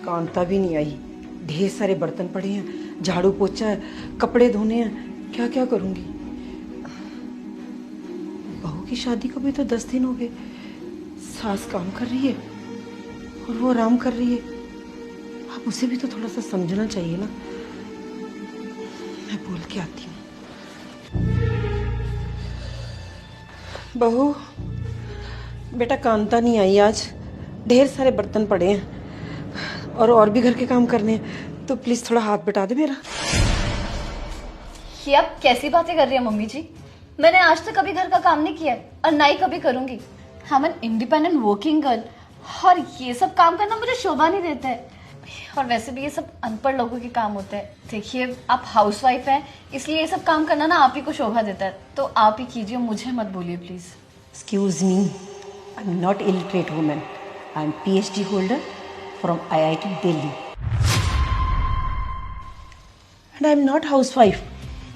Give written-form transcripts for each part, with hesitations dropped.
कांता भी नहीं आई, ढेर सारे बर्तन पड़े हैं, झाड़ू पोछा है, कपड़े धोने हैं, क्या क्या करूंगी। बहू की शादी को भी तो 10 दिन हो गए। सास काम कर रही है और वो आराम कर रही है। अब उसे भी तो थोड़ा सा समझना चाहिए ना। मैं बोल के आती हूँ। बहू बेटा, कांता नहीं आई आज, ढेर सारे बर्तन पड़े हैं और भी घर के काम करने हैं, तो प्लीज थोड़ा हाथ बटा दे मेरा। ये आप कैसी बातें कर रही हैं मम्मी जी? मैंने आज तक कभी घर का काम नहीं किया है और ना ही कभी करूंगी। हम एन इंडिपेंडेंट वर्किंग गर्ल, और ये सब काम करना मुझे शोभा नहीं देता है। और वैसे भी ये सब अनपढ़ लोगों के काम होते हैं। देखिए, आप हाउसवाइफ हैं, इसलिए ये सब काम करना ना आप ही को शोभा देता है, तो आप ही कीजिए, मुझे मत बोलिए please. Excuse me, I'm not illiterate woman. I'm PhD holder from IIT Delhi. And I'm not housewife.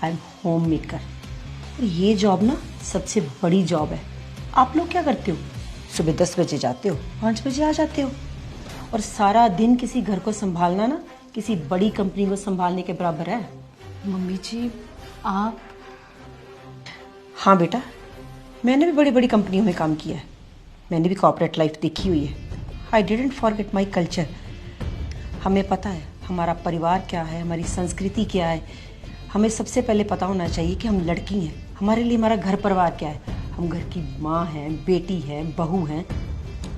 I'm homemaker. और ये जॉब ना सबसे बड़ी जॉब है। आप लोग क्या करते हो? सुबह 10 बजे जाते हो, 5 बजे आ जाते हो, और सारा दिन किसी घर को संभालना ना किसी बड़ी कंपनी को संभालने के बराबर है। मम्मी जी आप... हाँ बेटा, मैंने भी बड़ी बड़ी कंपनियों में काम किया है, मैंने भी कॉर्पोरेट लाइफ देखी हुई है। I didn't forget my culture. हमें पता है हमारा परिवार क्या है, हमारी संस्कृति क्या है। हमें सबसे पहले पता होना चाहिए कि हम लड़की हैं, हमारे लिए हमारा घर परिवार क्या है। हम घर की माँ हैं, बेटी हैं, बहू हैं।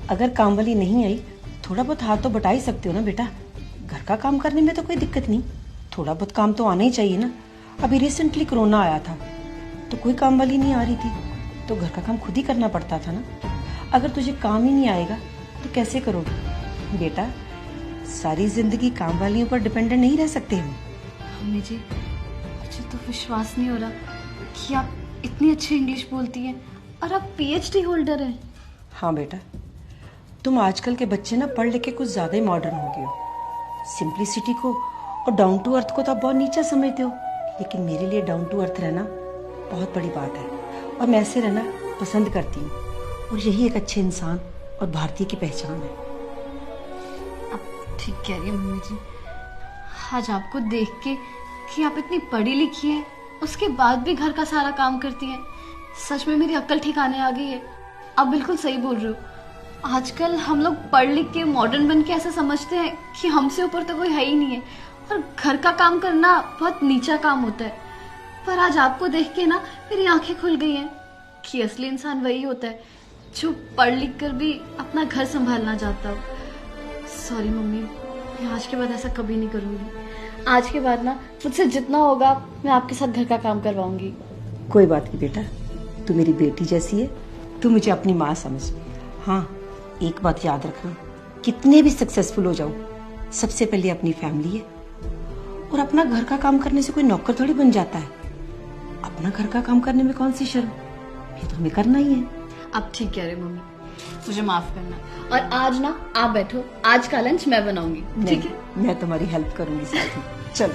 अगर काम वाली नहीं आई, थोड़ा बहुत हाथ तो बटा ही सकते हो ना बेटा। घर का काम करने में तो कोई दिक्कत नहीं, थोड़ा बहुत काम तो आना ही चाहिए ना। अभी रिसेंटली कोरोना आया था तो कोई काम वाली नहीं आ रही थी, तो घर का काम खुद ही करना पड़ता था ना। अगर तुझे काम ही नहीं आएगा तो कैसे करोगे बेटा? सारी जिंदगी काम वालियों पर डिपेंडेंट नहीं रह सकते हम। मम्मी जी, मुझे तो विश्वास नहीं हो रहा कि आप इतनी अच्छी इंग्लिश बोलती हैं और आप PhD होल्डर हैं। हाँ बेटा, तुम आजकल के बच्चे ना पढ़ लिख के कुछ ज्यादा ही मॉडर्न हो गए हो। सिंप्लिसिटी को और डाउन टू अर्थ को तो आप बहुत नीचा समझते हो, लेकिन मेरे लिए डाउन टू अर्थ रहना बहुत बड़ी बात है, और मैं ऐसे रहना पसंद करती हूँ, और यही एक अच्छे इंसान और भारतीय की पहचान है। आप ठीक कह रही हैं मम्मी जी। आज आपको देख के कि आप इतनी पढ़ी लिखी हैं, उसके बाद भी घर का सारा काम करती हैं, सच में मेरी अक्ल ठिकाने आ गई है। आप बिल्कुल सही बोल रहे हो। आजकल हम लोग पढ़ लिख के मॉडर्न बन के ऐसा समझते हैं कि हमसे ऊपर तो कोई है ही नहीं है, और घर का काम करना बहुत नीचा काम होता है। पर आज आपको देख के ना मेरी आंखें खुल गई हैं कि असली इंसान वही होता है जो पढ़ लिख कर भी अपना घर संभालना चाहता हो। सॉरी मम्मी, मैं आज के बाद ऐसा कभी नहीं करूँगी। आज के बाद ना मुझसे जितना होगा मैं आपके साथ घर का काम करवाऊंगी। कोई बात नहीं बेटा, तू मेरी बेटी जैसी है, तू मुझे अपनी माँ समझ। हाँ, एक बात याद रखना, कितने भी सक्सेसफुल हो जाओ, सबसे पहले अपनी फैमिली है, और अपना घर का काम करने से कोई नौकर थोड़ी बन जाता है। अपना घर का काम करने में कौन सी शर्म, ये तो हमें करना ही है। आप ठीक कह रहे हो मम्मी, मुझे माफ करना। और आज ना आप बैठो, आज का लंच मैं बनाऊंगी, ठीक है? मैं तुम्हारी हेल्प करूंगी साथ में। चलो।